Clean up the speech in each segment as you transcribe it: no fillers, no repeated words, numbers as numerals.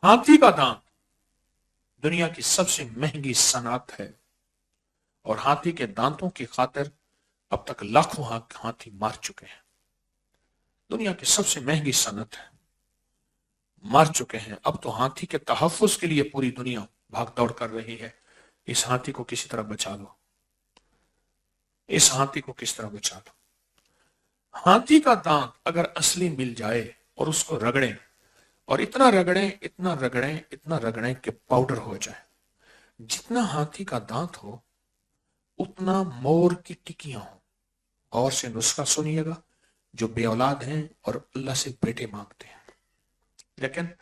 हाथी का दांत दुनिया की सबसे महंगी सनात है और हाथी के दांतों की खातिर अब तक लाखों हाथी मार चुके हैं। दुनिया की सबसे महंगी सनत है, मार चुके हैं। अब तो हाथी के तहफ्फुज के लिए पूरी दुनिया भाग दौड़ कर रही है। इस हाथी को किसी तरह बचा लो, इस हाथी को किस तरह बचा लो। हाथी का दांत अगर असली मिल जाए और उसको रगड़ें और इतना रगड़ें इतना रगड़ें इतना रगड़ें कि पाउडर हो जाए। जितना हाथी का दांत हो उतना मोर की टिकियां हो। और से नुस्खा सुनिएगा, जो बेऔलाद हैं और अल्लाह से बेटे मांगते हैं, लेकिन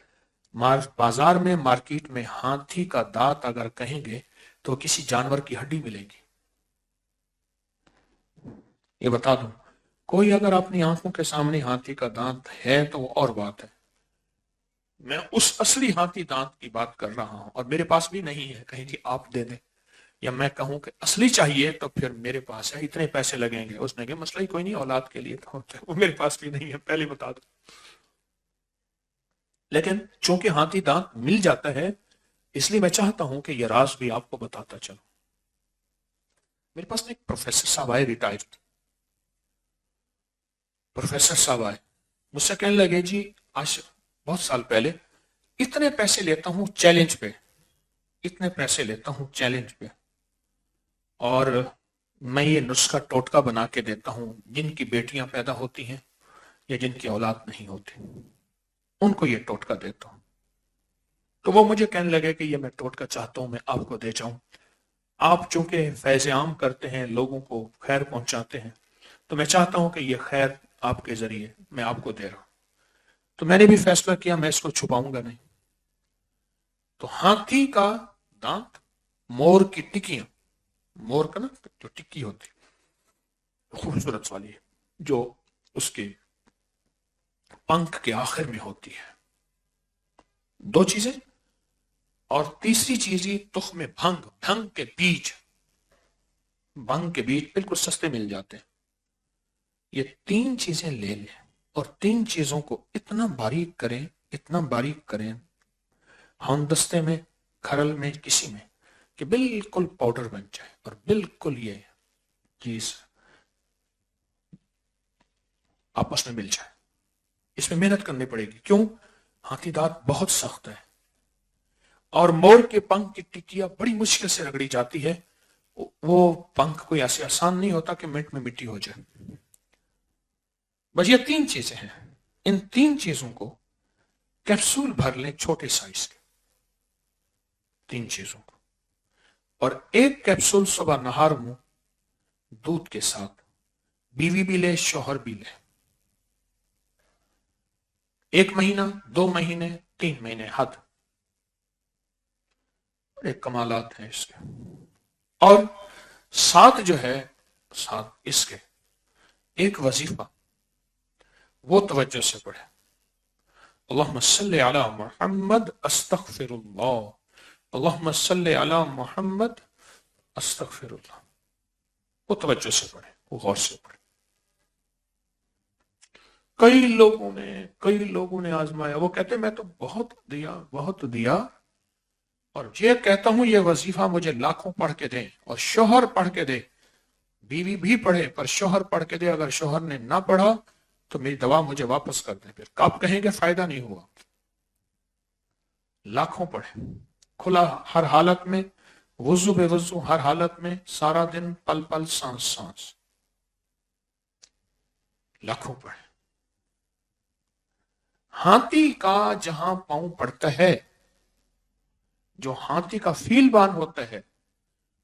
बाजार में मार्केट में हाथी का दांत अगर कहेंगे तो किसी जानवर की हड्डी मिलेगी। ये बता दूं, कोई अगर अपनी आंखों के सामने हाथी का दांत है तो वो और बात है। मैं उस असली हाथी दांत की बात कर रहा हूं और मेरे पास भी नहीं है, कहीं जी आप दे दें, या मैं कहूं कि असली चाहिए तो फिर मेरे पास है, इतने पैसे लगेंगे। उसने कहा मसला ही कोई नहीं, औलाद के लिए तो वो मेरे पास भी नहीं है, पहले बता दो। लेकिन चूंकि हाथी दांत मिल जाता है, इसलिए मैं चाहता हूं कि यह राज भी आपको बताता चलो। मेरे पास एक प्रोफेसर साहब आए, रिटायर्ड प्रोफेसर साहब आए, मुझसे कहने लगे जी आज बहुत साल पहले इतने पैसे लेता हूं चैलेंज पे, इतने पैसे लेता हूं चैलेंज पे, और मैं ये नुस्खा टोटका बना के देता हूं जिनकी बेटियां पैदा होती हैं या जिनकी औलाद नहीं होती, उनको ये टोटका देता हूं। तो वो मुझे कहने लगे कि ये मैं टोटका चाहता हूं मैं आपको दे जाऊं, आप चूंकि फैज़ आम करते हैं, लोगों को खैर पहुंचाते हैं, तो मैं चाहता हूं कि ये खैर आपके जरिए मैं आपको दे रहा हूं। तो मैंने भी फैसला किया मैं इसको छुपाऊंगा नहीं। तो हाथी का दांत, मोर की टिकियां, मोर का ना जो टिक्की होती खूबसूरत वाली, जो उसके पंख के आखिर में होती है, दो चीजें, और तीसरी चीज ये तुख्म भंग, भंग के बीज, भंग के बीज बिल्कुल सस्ते मिल जाते हैं। ये तीन चीजें ले लें और तीन चीजों को इतना बारीक करें, इतना बारीक करें हमदस्ते में, खरल में, किसी में, कि बिल्कुल पाउडर बन जाए और बिल्कुल ये चीज आपस में मिल जाए। इसमें मेहनत करनी पड़ेगी, क्यों? हाथी दांत बहुत सख्त है और मोर के पंख की टिकिया बड़ी मुश्किल से रगड़ी जाती है। वो पंख कोई ऐसे आसान नहीं होता कि मिनट में मिट्टी हो जाए। बस ये तीन चीजें हैं, इन तीन चीजों को कैप्सूल भर लें छोटे साइज के, तीन चीजों को, और एक कैप्सूल सुबह नहार मुंह दूध के साथ, बीवी भी ले शौहर भी ले, 1 महीना 2 महीने 3 महीने हद, बड़े कमालात हैं इसके। और साथ जो है, साथ इसके एक वजीफा वो तवज्जो से पढ़े, अल्लाहुम्मा सल्ली अला मुहम्मद अस्तगफिरुल्लाह, अल्लाहुम्मा सल्ली अला मुहम्मद अस्तगफिरुल्लाह। वो तवज्जो से पढ़े, वो गौर से पढ़े। कई लोगों ने आजमाया, वो कहते मैं तो बहुत दिया और ये कहता हूं ये वजीफा मुझे लाखों पढ़ के दे और शोहर पढ़ के दे, बीवी भी पढ़े पर शोहर पढ़ के दे, अगर शोहर ने ना पढ़ा तो मेरी दवा मुझे वापस कर दे। फिर आप कहेंगे फायदा नहीं हुआ। लाखों पढ़े, खुला हर हालत में, वुजू बेवुजू हर हालत में, सारा दिन, पल पल, सांस सांस, लाखों पढ़े। हाथी का जहां पांव पड़ता है, जो हाथी का फीलबान होता है,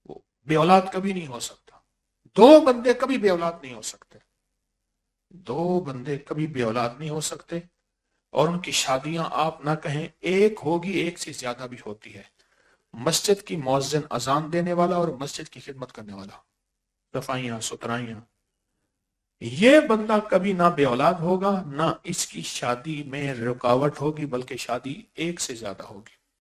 वो बेऔलाद कभी नहीं हो सकता। दो बंदे कभी बेऔलाद नहीं हो सकते, दो बंदे कभी बेऔलाद नहीं हो सकते। और उनकी शादियां आप ना कहें एक होगी, एक से ज्यादा भी होती है। मस्जिद की मुअज्जिन अजान देने वाला और मस्जिद की खिदमत करने वाला, सफाइयां सुथराइयां, ये बंदा कभी ना बेऔलाद होगा, ना इसकी शादी में रुकावट होगी, बल्कि शादी एक से ज्यादा होगी।